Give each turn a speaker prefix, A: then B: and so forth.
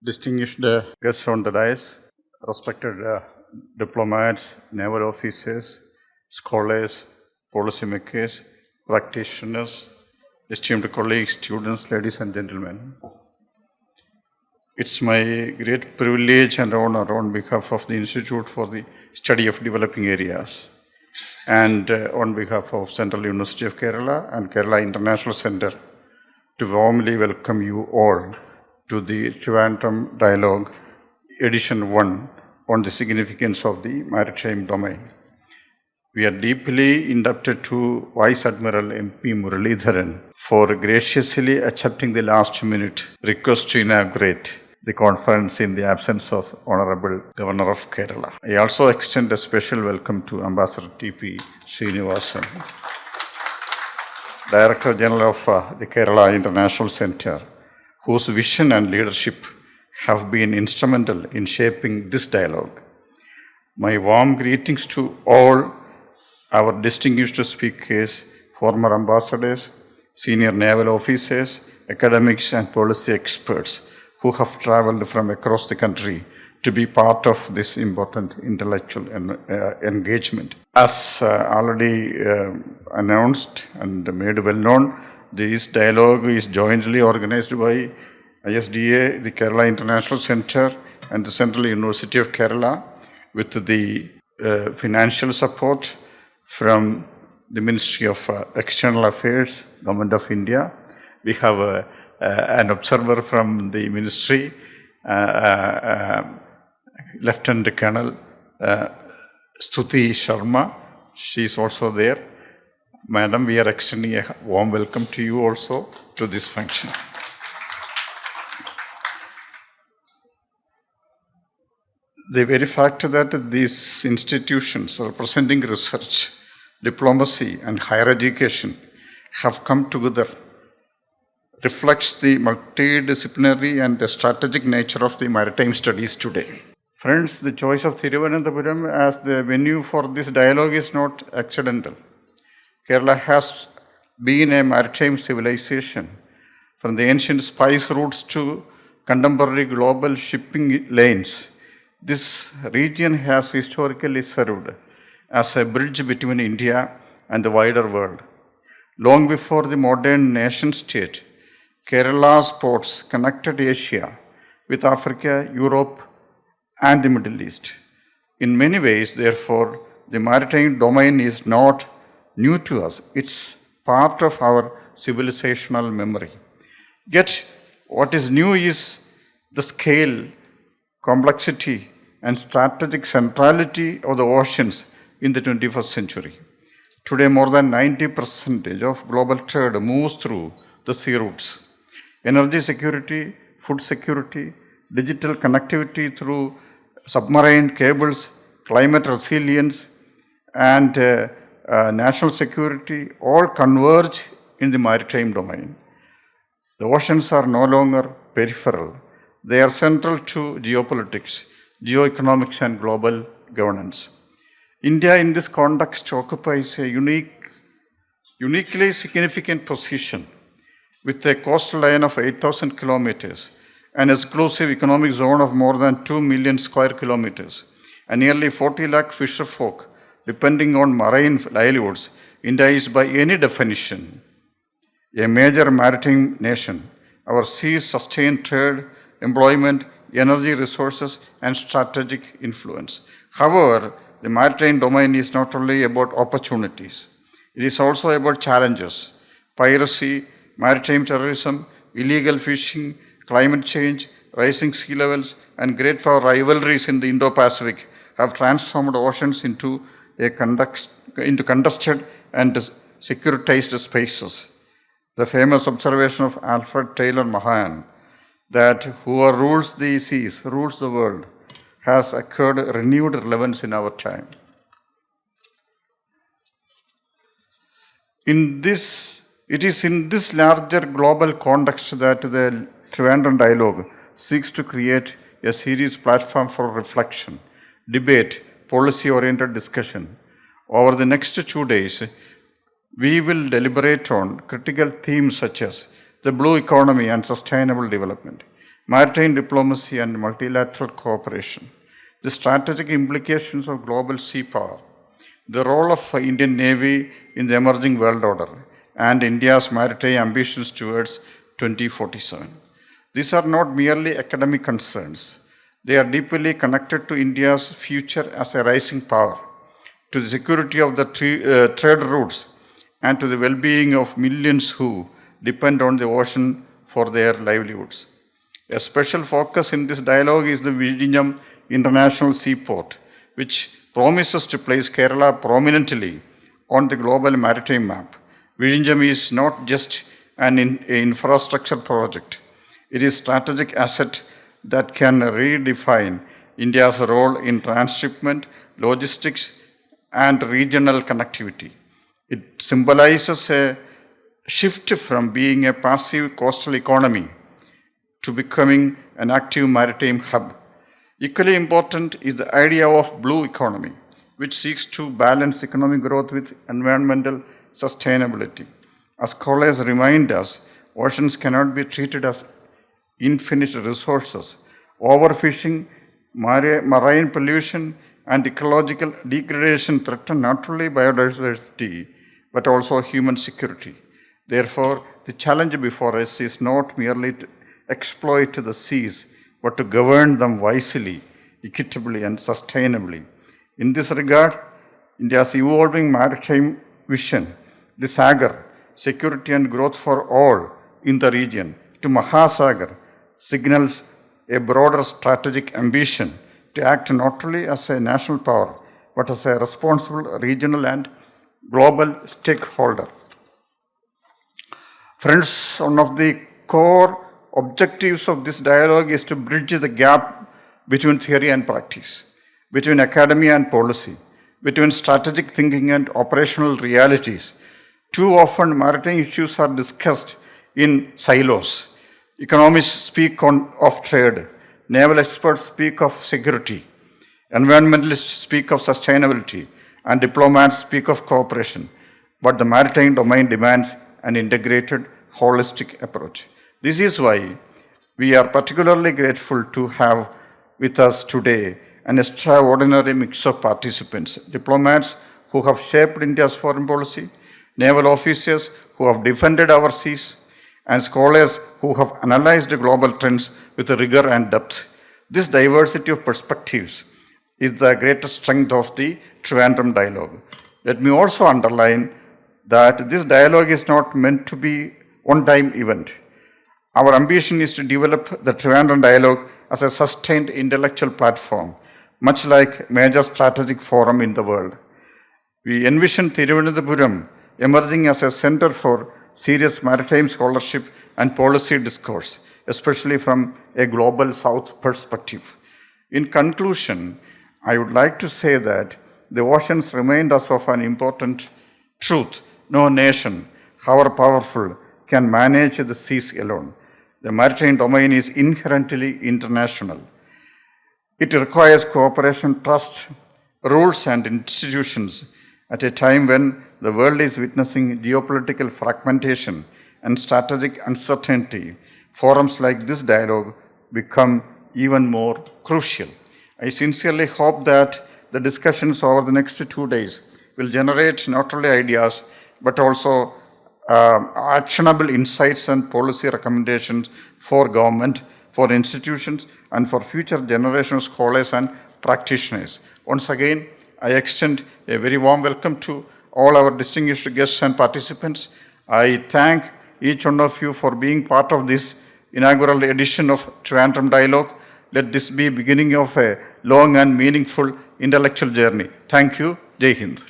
A: distinguished guests on the dais, respected diplomats, naval officers, scholars, policymakers, practitioners, esteemed colleagues, students, ladies and gentlemen. It's my great privilege and honor on behalf of the Institute for the Study of Developing Areas and on behalf of Central University of Kerala and Kerala International Center to warmly welcome you all to the Trivandrum Dialogue Edition 1 on the significance of the maritime domain. We are deeply indebted to Vice Admiral MP Muralidharan for graciously accepting the last-minute request to inaugurate the conference in the absence of Honorable Governor of Kerala. I also extend a special welcome to Ambassador T.P. Srinivasan, Director General of the Kerala International Center, whose vision and leadership have been instrumental in shaping this dialogue. My warm greetings to all our distinguished speakers, former ambassadors, senior naval officers, academics and policy experts who have traveled from across the country to be part of this important intellectual engagement. As already announced and made well known, this dialogue is jointly organized by ISDA, the Kerala International Center and the Central University of Kerala with the financial support from the Ministry of External Affairs, Government of India. We have an observer from the ministry, Lieutenant Colonel Stuti Sharma. She is also there. Madam, we are extending a warm welcome to you also to this function. The very fact that these institutions representing research, diplomacy and higher education have come together reflects the multidisciplinary and strategic nature of the maritime studies today. Friends, the choice of Thiruvananthapuram as the venue for this dialogue is not accidental. Kerala has been a maritime civilization from the ancient spice routes to contemporary global shipping lanes. This region has historically served as a bridge between India and the wider world. Long before the modern nation-state, Kerala's ports connected Asia with Africa, Europe, and the Middle East. In many ways, therefore, the maritime domain is not new to us. It's part of our civilizational memory. Yet, what is new is the scale, complexity, and strategic centrality of the oceans in the 21st century. Today, more than 90% of global trade moves through the sea routes. Energy security, food security, digital connectivity through submarine cables, climate resilience, and national security all converge in the maritime domain. The oceans are no longer peripheral. They are central to geopolitics, geoeconomics, and global governance. India, in this context, occupies a uniquely significant position with a coastal line of 8,000 kilometers, an exclusive economic zone of more than 2 million square kilometers, and nearly 40 lakh fisherfolk depending on marine livelihoods. India is by any definition a major maritime nation. Our seas sustain trade, employment, energy resources, and strategic influence. However, the maritime domain is not only about opportunities, it is also about challenges. Piracy, maritime terrorism, illegal fishing, climate change, rising sea levels, and great power rivalries in the Indo-Pacific have transformed oceans into contested and securitized spaces. The famous observation of Alfred Taylor Mohanan that whoever rules the seas rules the world has occurred renewed relevance in our time. It is in this larger global context that the Trivandrum Dialogue seeks to create a serious platform for reflection, debate, policy-oriented discussion. Over the next 2 days, we will deliberate on critical themes such as the blue economy and sustainable development, maritime diplomacy and multilateral cooperation, the strategic implications of global sea power, the role of Indian Navy in the emerging world order, and India's maritime ambitions towards 2047. These are not merely academic concerns. They are deeply connected to India's future as a rising power, to the security of the trade routes, and to the well-being of millions who depend on the ocean for their livelihoods. A special focus in this dialogue is the Vizhinjam International Seaport, which promises to place Kerala prominently on the global maritime map. Vizhinjam is not just an infrastructure project. It is a strategic asset that can redefine India's role in transshipment, logistics, and regional connectivity. It symbolizes a shift from being a passive coastal economy to becoming an active maritime hub. Equally important is the idea of blue economy, which seeks to balance economic growth with environmental sustainability. As scholars remind us, oceans cannot be treated as infinite resources. Overfishing, marine pollution, and ecological degradation threaten not only biodiversity but also human security. Therefore, the challenge before us is not merely to exploit the seas, but to govern them wisely, equitably, and sustainably. In this regard, India's evolving maritime vision, the Sagar, security and growth for all in the region, to Mahasagar, signals a broader strategic ambition to act not only as a national power, but as a responsible regional and global stakeholder. Friends, one of the core objectives of this dialogue is to bridge the gap between theory and practice, between academia and policy, between strategic thinking and operational realities. Too often, maritime issues are discussed in silos. Economists speak of trade, naval experts speak of security, environmentalists speak of sustainability, and diplomats speak of cooperation. But the maritime domain demands an integrated, holistic approach. This is why we are particularly grateful to have with us today an extraordinary mix of participants, diplomats who have shaped India's foreign policy, naval officers who have defended our seas, and scholars who have analyzed global trends with rigor and depth. This diversity of perspectives is the greatest strength of the Trivandrum dialogue. Let me also underline that this dialogue is not meant to be one-time event. Our ambition is to develop the Trivandrum dialogue as a sustained intellectual platform, much like major strategic forum in the world. We envision Thiruvananthapuram emerging as a center for serious maritime scholarship and policy discourse, especially from a global south perspective. In conclusion, I would like to say that the oceans remind us of an important truth. No nation, however powerful, can manage the seas alone. The maritime domain is inherently international. It requires cooperation, trust, rules, and institutions at a time when the world is witnessing geopolitical fragmentation and strategic uncertainty. Forums like this dialogue become even more crucial. I sincerely hope that the discussions over the next 2 days will generate not only ideas but also actionable insights and policy recommendations for government, for institutions, and for future generation of scholars and practitioners. Once again, I extend a very warm welcome to all our distinguished guests and participants. I thank each one of you for being part of this inaugural edition of Trivandrum Dialogue. Let this be beginning of a long and meaningful intellectual journey. Thank you. Jai Hind.